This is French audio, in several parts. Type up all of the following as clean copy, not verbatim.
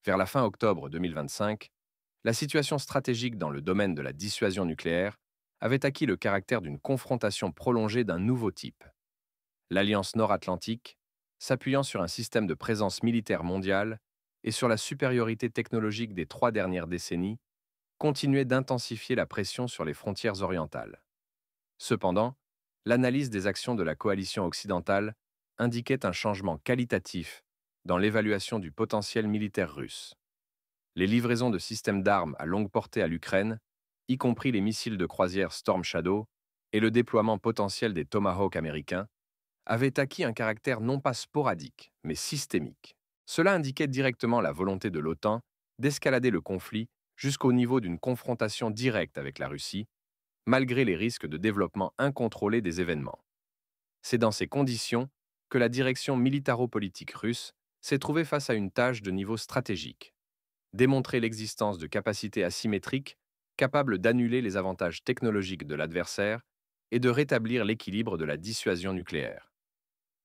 Vers la fin octobre 2025, la situation stratégique dans le domaine de la dissuasion nucléaire avait acquis le caractère d'une confrontation prolongée d'un nouveau type. L'Alliance nord-atlantique, s'appuyant sur un système de présence militaire mondiale et sur la supériorité technologique des 3 dernières décennies, continuait d'intensifier la pression sur les frontières orientales. Cependant, l'analyse des actions de la coalition occidentale indiquait un changement qualitatif dans l'évaluation du potentiel militaire russe. Les livraisons de systèmes d'armes à longue portée à l'Ukraine, y compris les missiles de croisière Storm Shadow et le déploiement potentiel des Tomahawk américains, avaient acquis un caractère non pas sporadique, mais systémique. Cela indiquait directement la volonté de l'OTAN d'escalader le conflit jusqu'au niveau d'une confrontation directe avec la Russie, malgré les risques de développement incontrôlé des événements. C'est dans ces conditions que la direction militaro-politique russe s'est trouvée face à une tâche de niveau stratégique: démontrer l'existence de capacités asymétriques capables d'annuler les avantages technologiques de l'adversaire et de rétablir l'équilibre de la dissuasion nucléaire.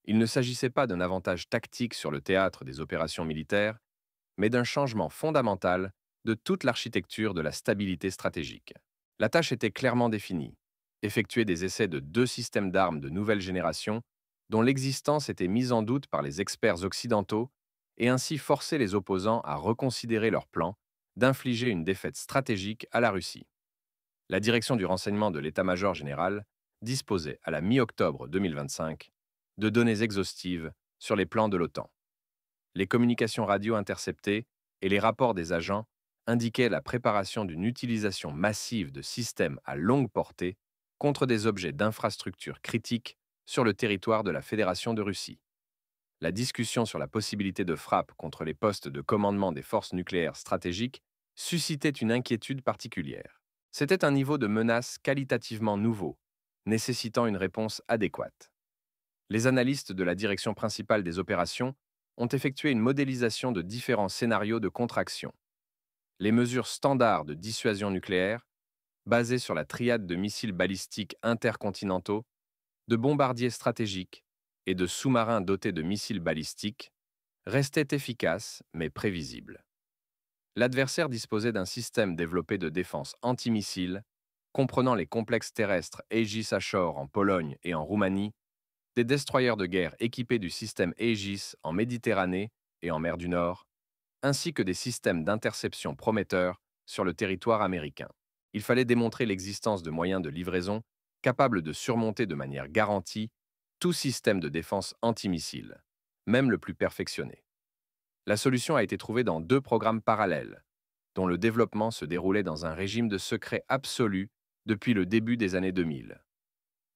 Il ne s'agissait pas d'un avantage tactique sur le théâtre des opérations militaires, mais d'un changement fondamental de toute l'architecture de la stabilité stratégique. La tâche était clairement définie: effectuer des essais de 2 systèmes d'armes de nouvelle génération dont l'existence était mise en doute par les experts occidentaux et ainsi forcer les opposants à reconsidérer leur plan d'infliger une défaite stratégique à la Russie. La direction du renseignement de l'état-major général disposait à la mi-octobre 2025 de données exhaustives sur les plans de l'OTAN. Les communications radio interceptées et les rapports des agents indiquaient la préparation d'une utilisation massive de systèmes à longue portée contre des objets d'infrastructure critiques sur le territoire de la Fédération de Russie. La discussion sur la possibilité de frappe contre les postes de commandement des forces nucléaires stratégiques suscitait une inquiétude particulière. C'était un niveau de menace qualitativement nouveau, nécessitant une réponse adéquate. Les analystes de la direction principale des opérations ont effectué une modélisation de différents scénarios de contraction. Les mesures standards de dissuasion nucléaire, basées sur la triade de missiles balistiques intercontinentaux, de bombardiers stratégiques et de sous-marins dotés de missiles balistiques, restaient efficaces mais prévisibles. L'adversaire disposait d'un système développé de défense antimissile, comprenant les complexes terrestres Aegis Ashore en Pologne et en Roumanie, des destroyers de guerre équipés du système Aegis en Méditerranée et en mer du Nord, ainsi que des systèmes d'interception prometteurs sur le territoire américain. Il fallait démontrer l'existence de moyens de livraison capables de surmonter de manière garantie tout système de défense antimissile, même le plus perfectionné. La solution a été trouvée dans 2 programmes parallèles, dont le développement se déroulait dans un régime de secret absolu depuis le début des années 2000.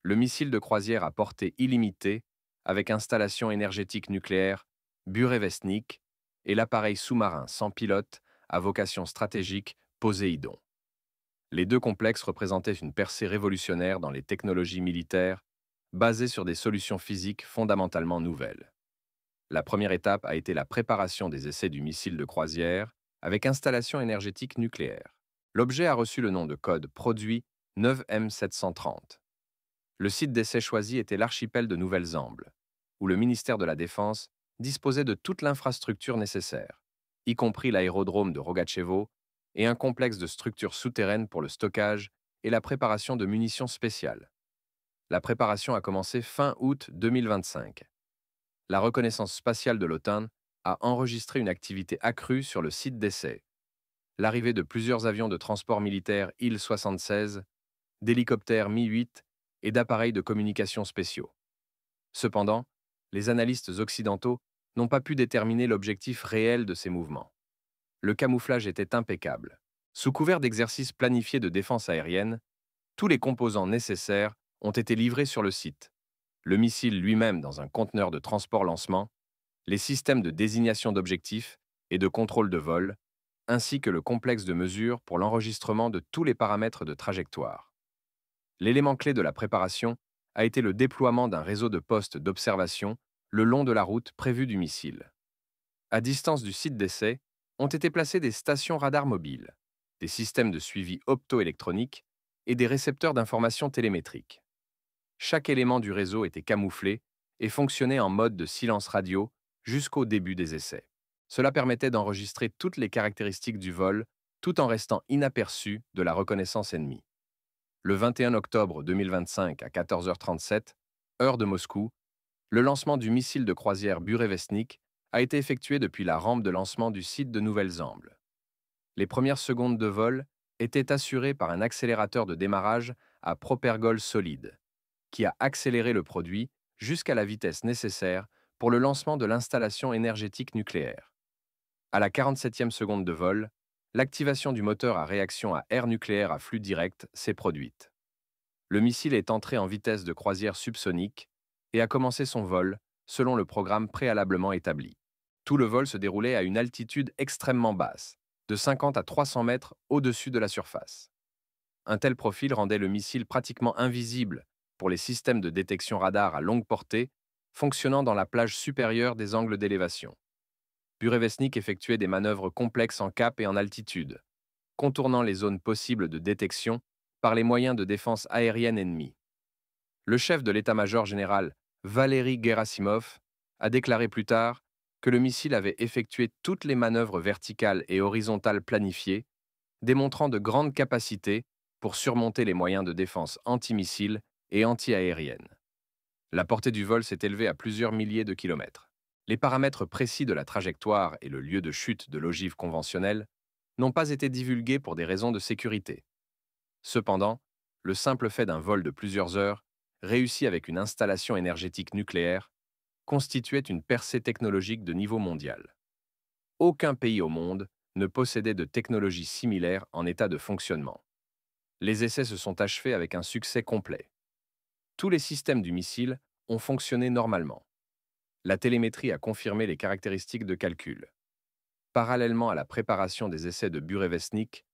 Le missile de croisière à portée illimitée, avec installation énergétique nucléaire, Burevestnik, et l'appareil sous-marin sans pilote à vocation stratégique Poséidon. Les 2 complexes représentaient une percée révolutionnaire dans les technologies militaires, basées sur des solutions physiques fondamentalement nouvelles. La première étape a été la préparation des essais du missile de croisière avec installation énergétique nucléaire. L'objet a reçu le nom de code produit 9M730. Le site d'essai choisi était l'archipel de Nouvelles-Ambles, où le ministère de la Défense disposait de toute l'infrastructure nécessaire, y compris l'aérodrome de Rogatchevo et un complexe de structures souterraines pour le stockage et la préparation de munitions spéciales. La préparation a commencé fin août 2025. La reconnaissance spatiale de l'OTAN a enregistré une activité accrue sur le site d'essai. L'arrivée de plusieurs avions de transport militaire Il-76, d'hélicoptères Mi-8 et d'appareils de communication spéciaux. Cependant, les analystes occidentaux n'ont pas pu déterminer l'objectif réel de ces mouvements. Le camouflage était impeccable. Sous couvert d'exercices planifiés de défense aérienne, tous les composants nécessaires ont été livrés sur le site. Le missile lui-même dans un conteneur de transport-lancement, les systèmes de désignation d'objectifs et de contrôle de vol, ainsi que le complexe de mesures pour l'enregistrement de tous les paramètres de trajectoire. L'élément clé de la préparation a été le déploiement d'un réseau de postes d'observation le long de la route prévue du missile. À distance du site d'essai, ont été placées des stations radar mobiles, des systèmes de suivi optoélectronique et des récepteurs d'informations télémétriques. Chaque élément du réseau était camouflé et fonctionnait en mode de silence radio jusqu'au début des essais. Cela permettait d'enregistrer toutes les caractéristiques du vol tout en restant inaperçu de la reconnaissance ennemie. Le 21 octobre 2025 à 14h37, heure de Moscou, le lancement du missile de croisière Burevestnik a été effectué depuis la rampe de lancement du site de Nouvelles-Ambles. Les premières secondes de vol étaient assurées par un accélérateur de démarrage à propergol solide, qui a accéléré le produit jusqu'à la vitesse nécessaire pour le lancement de l'installation énergétique nucléaire. À la 47e seconde de vol, l'activation du moteur à réaction à air nucléaire à flux direct s'est produite. Le missile est entré en vitesse de croisière subsonique et a commencé son vol selon le programme préalablement établi. Tout le vol se déroulait à une altitude extrêmement basse, de 50 à 300 mètres au-dessus de la surface. Un tel profil rendait le missile pratiquement invisible pour les systèmes de détection radar à longue portée fonctionnant dans la plage supérieure des angles d'élévation. Burevestnik effectuait des manœuvres complexes en cap et en altitude, contournant les zones possibles de détection par les moyens de défense aérienne ennemis. Le chef de l'état-major général, Valery Gerasimov, a déclaré plus tard que le missile avait effectué toutes les manœuvres verticales et horizontales planifiées, démontrant de grandes capacités pour surmonter les moyens de défense antimissiles et anti-aérienne. La portée du vol s'est élevée à plusieurs milliers de kilomètres. Les paramètres précis de la trajectoire et le lieu de chute de l'ogive conventionnelle n'ont pas été divulgués pour des raisons de sécurité. Cependant, le simple fait d'un vol de plusieurs heures, réussi avec une installation énergétique nucléaire, constituait une percée technologique de niveau mondial. Aucun pays au monde ne possédait de technologie similaire en état de fonctionnement. Les essais se sont achevés avec un succès complet. Tous les systèmes du missile ont fonctionné normalement. La télémétrie a confirmé les caractéristiques de calcul. Parallèlement à la préparation des essais de Burevestnik,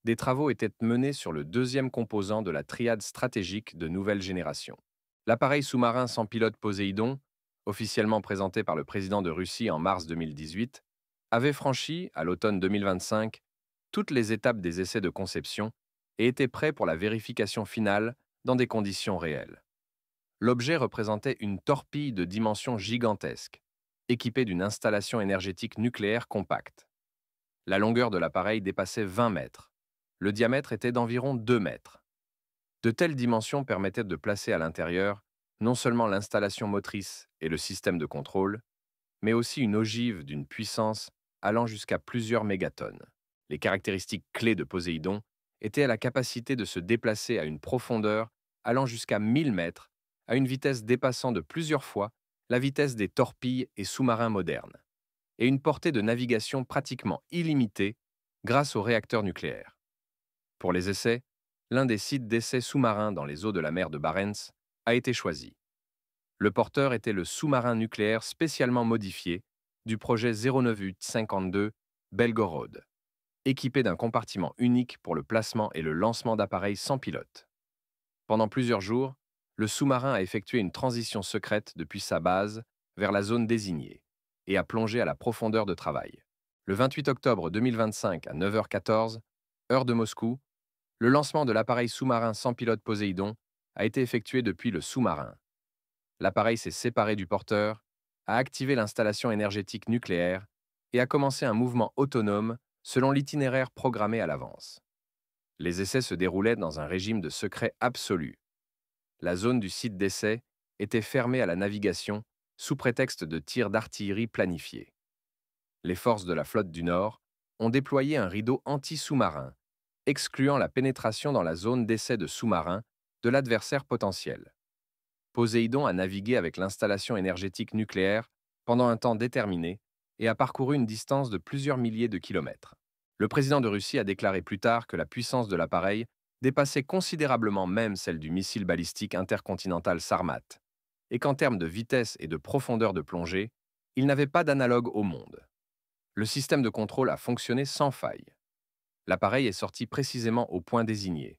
des travaux étaient menés sur le deuxième composant de la triade stratégique de nouvelle génération. L'appareil sous-marin sans pilote Poséidon, officiellement présenté par le président de Russie en mars 2018, avait franchi, à l'automne 2025, toutes les étapes des essais de conception et était prêt pour la vérification finale dans des conditions réelles. L'objet représentait une torpille de dimension gigantesque, équipée d'une installation énergétique nucléaire compacte. La longueur de l'appareil dépassait 20 mètres. Le diamètre était d'environ 2 mètres. De telles dimensions permettaient de placer à l'intérieur non seulement l'installation motrice et le système de contrôle, mais aussi une ogive d'une puissance allant jusqu'à plusieurs mégatonnes. Les caractéristiques clés de Poséidon étaient la capacité de se déplacer à une profondeur allant jusqu'à 1000 mètres, à une vitesse dépassant de plusieurs fois la vitesse des torpilles et sous-marins modernes, et une portée de navigation pratiquement illimitée grâce aux réacteurs nucléaires. Pour les essais, l'un des sites d'essais sous-marins dans les eaux de la mer de Barents a été choisi. Le porteur était le sous-marin nucléaire spécialement modifié du projet 09U-52 Belgorod, équipé d'un compartiment unique pour le placement et le lancement d'appareils sans pilote. Pendant plusieurs jours, le sous-marin a effectué une transition secrète depuis sa base vers la zone désignée et a plongé à la profondeur de travail. Le 28 octobre 2025 à 9h14, heure de Moscou, le lancement de l'appareil sous-marin sans pilote Poséidon a été effectué depuis le sous-marin. L'appareil s'est séparé du porteur, a activé l'installation énergétique nucléaire et a commencé un mouvement autonome selon l'itinéraire programmé à l'avance. Les essais se déroulaient dans un régime de secret absolu. La zone du site d'essai était fermée à la navigation sous prétexte de tirs d'artillerie planifiés. Les forces de la flotte du Nord ont déployé un rideau anti-sous-marin, excluant la pénétration dans la zone d'essai de sous-marins de l'adversaire potentiel. Poséidon a navigué avec l'installation énergétique nucléaire pendant un temps déterminé et a parcouru une distance de plusieurs milliers de kilomètres. Le président de Russie a déclaré plus tard que la puissance de l'appareil dépassait considérablement même celle du missile balistique intercontinental Sarmat, et qu'en termes de vitesse et de profondeur de plongée, il n'avait pas d'analogue au monde. Le système de contrôle a fonctionné sans faille. L'appareil est sorti précisément au point désigné,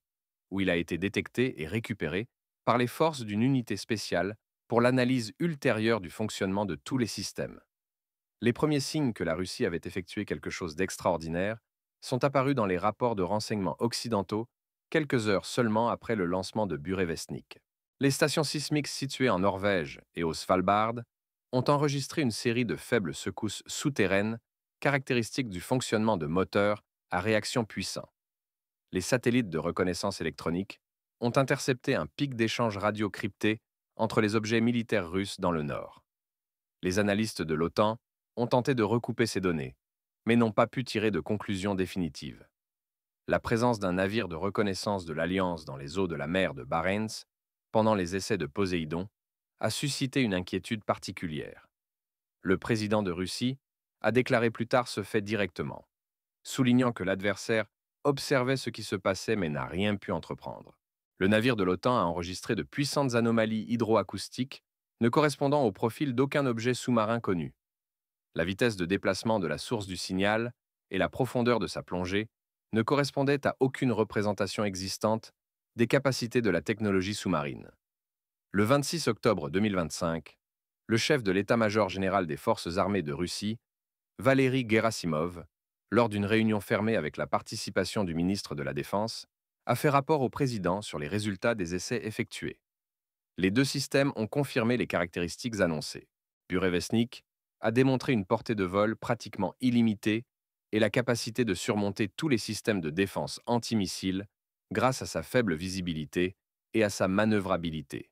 où il a été détecté et récupéré par les forces d'une unité spéciale pour l'analyse ultérieure du fonctionnement de tous les systèmes. Les premiers signes que la Russie avait effectué quelque chose d'extraordinaire sont apparus dans les rapports de renseignement occidentaux quelques heures seulement après le lancement de Burevestnik. Les stations sismiques situées en Norvège et au Svalbard ont enregistré une série de faibles secousses souterraines caractéristique du fonctionnement de moteurs à réaction puissants. Les satellites de reconnaissance électronique ont intercepté un pic d'échange radio crypté entre les objets militaires russes dans le nord. Les analystes de l'OTAN ont tenté de recouper ces données, mais n'ont pas pu tirer de conclusions définitives. La présence d'un navire de reconnaissance de l'Alliance dans les eaux de la mer de Barents, pendant les essais de Poséidon, a suscité une inquiétude particulière. Le président de Russie a déclaré plus tard ce fait directement, soulignant que l'adversaire observait ce qui se passait mais n'a rien pu entreprendre. Le navire de l'OTAN a enregistré de puissantes anomalies hydroacoustiques ne correspondant au profil d'aucun objet sous-marin connu. La vitesse de déplacement de la source du signal et la profondeur de sa plongée ne correspondaient à aucune représentation existante des capacités de la technologie sous-marine. Le 26 octobre 2025, le chef de l'état-major général des forces armées de Russie, Valery Gerasimov, lors d'une réunion fermée avec la participation du ministre de la Défense, a fait rapport au président sur les résultats des essais effectués. Les deux systèmes ont confirmé les caractéristiques annoncées. Burevestnik a démontré une portée de vol pratiquement illimitée et la capacité de surmonter tous les systèmes de défense antimissiles grâce à sa faible visibilité et à sa manœuvrabilité.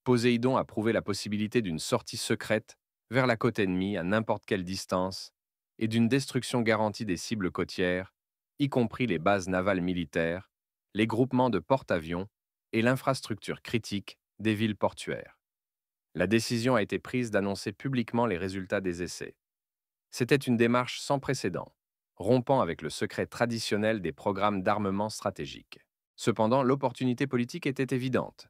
Poséidon a prouvé la possibilité d'une sortie secrète vers la côte ennemie à n'importe quelle distance et d'une destruction garantie des cibles côtières, y compris les bases navales militaires, les groupements de porte-avions et l'infrastructure critique des villes portuaires. La décision a été prise d'annoncer publiquement les résultats des essais. C'était une démarche sans précédent, rompant avec le secret traditionnel des programmes d'armement stratégique. Cependant, l'opportunité politique était évidente.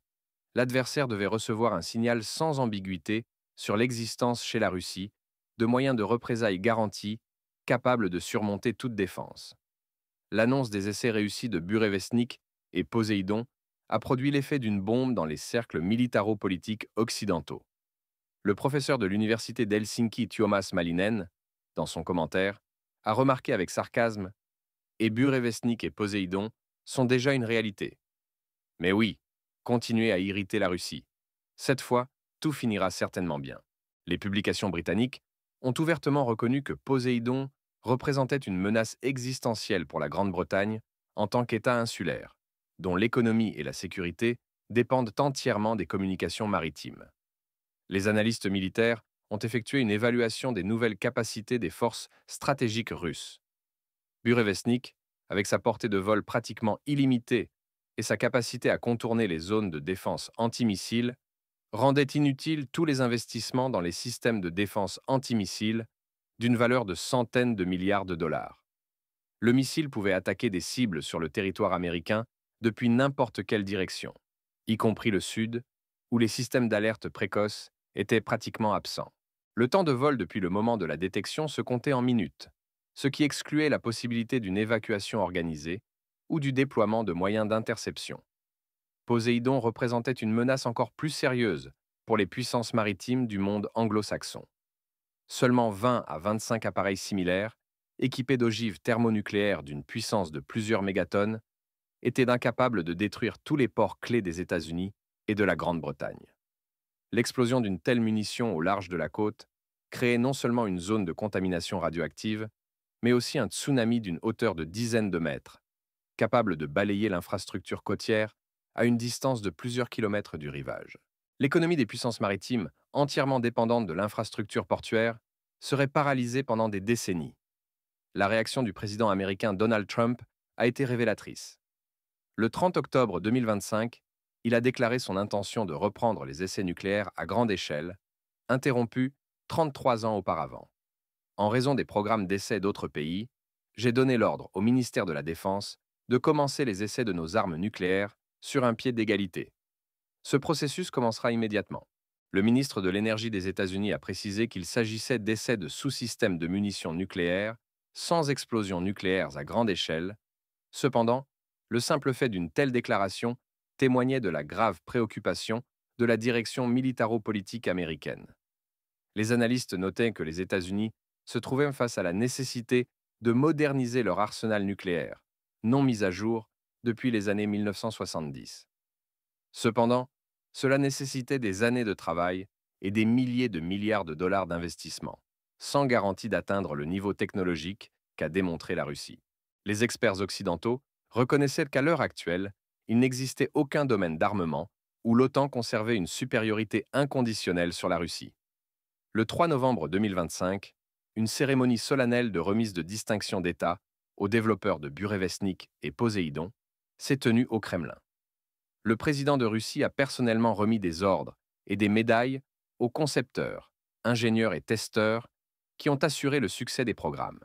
L'adversaire devait recevoir un signal sans ambiguïté sur l'existence chez la Russie de moyens de représailles garantis, capables de surmonter toute défense. L'annonce des essais réussis de Burevestnik et Poséidon a produit l'effet d'une bombe dans les cercles militaro-politiques occidentaux. Le professeur de l'université d'Helsinki Tuomas Malinen, dans son commentaire, a remarqué avec sarcasme « Et Burevestnik et Poséidon sont déjà une réalité. » Mais oui, continuez à irriter la Russie. Cette fois, tout finira certainement bien. Les publications britanniques ont ouvertement reconnu que Poséidon représentait une menace existentielle pour la Grande-Bretagne en tant qu'État insulaire, dont l'économie et la sécurité dépendent entièrement des communications maritimes. Les analystes militaires ont effectué une évaluation des nouvelles capacités des forces stratégiques russes. Burevestnik, avec sa portée de vol pratiquement illimitée et sa capacité à contourner les zones de défense antimissiles, rendait inutiles tous les investissements dans les systèmes de défense antimissiles d'une valeur de centaines de milliards de dollars. Le missile pouvait attaquer des cibles sur le territoire américain depuis n'importe quelle direction, y compris le sud, où les systèmes d'alerte précoce étaient pratiquement absents. Le temps de vol depuis le moment de la détection se comptait en minutes, ce qui excluait la possibilité d'une évacuation organisée ou du déploiement de moyens d'interception. Poséidon représentait une menace encore plus sérieuse pour les puissances maritimes du monde anglo-saxon. Seulement 20 à 25 appareils similaires, équipés d'ogives thermonucléaires d'une puissance de plusieurs mégatonnes, étaient incapables de détruire tous les ports clés des États-Unis et de la Grande-Bretagne. L'explosion d'une telle munition au large de la côte créait non seulement une zone de contamination radioactive, mais aussi un tsunami d'une hauteur de dizaines de mètres, capable de balayer l'infrastructure côtière à une distance de plusieurs kilomètres du rivage. L'économie des puissances maritimes, entièrement dépendante de l'infrastructure portuaire, serait paralysée pendant des décennies. La réaction du président américain Donald Trump a été révélatrice. Le 30 octobre 2025, il a déclaré son intention de reprendre les essais nucléaires à grande échelle, interrompus 33 ans auparavant. En raison des programmes d'essais d'autres pays, j'ai donné l'ordre au ministère de la Défense de commencer les essais de nos armes nucléaires sur un pied d'égalité. Ce processus commencera immédiatement. Le ministre de l'Énergie des États-Unis a précisé qu'il s'agissait d'essais de sous-systèmes de munitions nucléaires sans explosions nucléaires à grande échelle. Cependant, le simple fait d'une telle déclaration témoignait de la grave préoccupation de la direction militaro-politique américaine. Les analystes notaient que les États-Unis se trouvaient face à la nécessité de moderniser leur arsenal nucléaire, non mis à jour depuis les années 1970. Cependant, cela nécessitait des années de travail et des milliers de milliards de dollars d'investissement. sans garantie d'atteindre le niveau technologique qu'a démontré la Russie. Les experts occidentaux reconnaissaient qu'à l'heure actuelle, il n'existait aucun domaine d'armement où l'OTAN conservait une supériorité inconditionnelle sur la Russie. Le 3 novembre 2025, une cérémonie solennelle de remise de distinction d'État aux développeurs de Burevestnik et Poséidon s'est tenue au Kremlin. Le président de Russie a personnellement remis des ordres et des médailles aux concepteurs, ingénieurs et testeurs qui ont assuré le succès des programmes.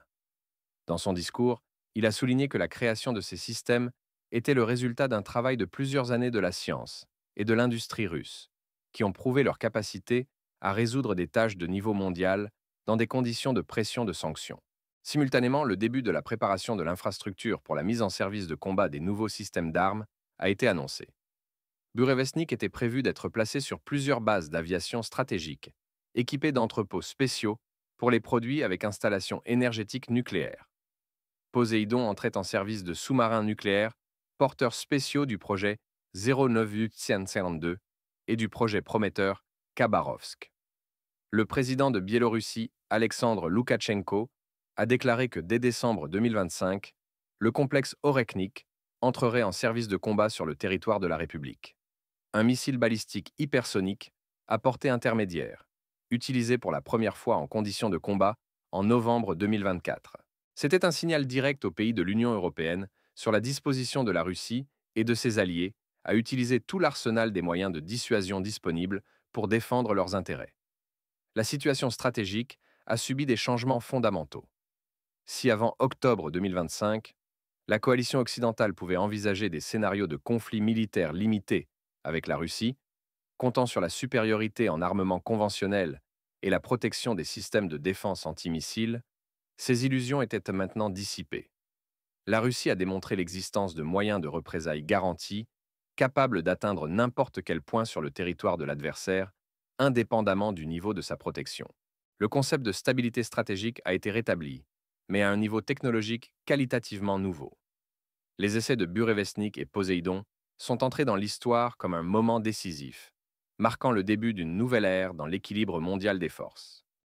Dans son discours, il a souligné que la création de ces systèmes était le résultat d'un travail de plusieurs années de la science et de l'industrie russe, qui ont prouvé leur capacité à résoudre des tâches de niveau mondial dans des conditions de pression de sanctions. Simultanément, le début de la préparation de l'infrastructure pour la mise en service de combat des nouveaux systèmes d'armes a été annoncé. Burevestnik était prévu d'être placé sur plusieurs bases d'aviation stratégiques, équipées d'entrepôts spéciaux pour les produits avec installation énergétique nucléaire. Poséidon entrait en service de sous-marins nucléaires, porteurs spéciaux du projet 09852 et du projet prometteur Khabarovsk. Le président de Biélorussie, Alexandre Loukachenko, a déclaré que dès décembre 2025, le complexe Oreknik entrerait en service de combat sur le territoire de la République. Un missile balistique hypersonique à portée intermédiaire, utilisé pour la première fois en conditions de combat en novembre 2024. C'était un signal direct aux pays de l'Union européenne sur la disposition de la Russie et de ses alliés à utiliser tout l'arsenal des moyens de dissuasion disponibles pour défendre leurs intérêts. La situation stratégique a subi des changements fondamentaux. Si avant octobre 2025, la coalition occidentale pouvait envisager des scénarios de conflits militaires limités avec la Russie, comptant sur la supériorité en armement conventionnel et la protection des systèmes de défense antimissiles, ces illusions étaient maintenant dissipées. La Russie a démontré l'existence de moyens de représailles garantis, capables d'atteindre n'importe quel point sur le territoire de l'adversaire, indépendamment du niveau de sa protection. Le concept de stabilité stratégique a été rétabli, mais à un niveau technologique qualitativement nouveau. Les essais de Burevestnik et Poséidon sont entrés dans l'histoire comme un moment décisif, marquant le début d'une nouvelle ère dans l'équilibre mondial des forces.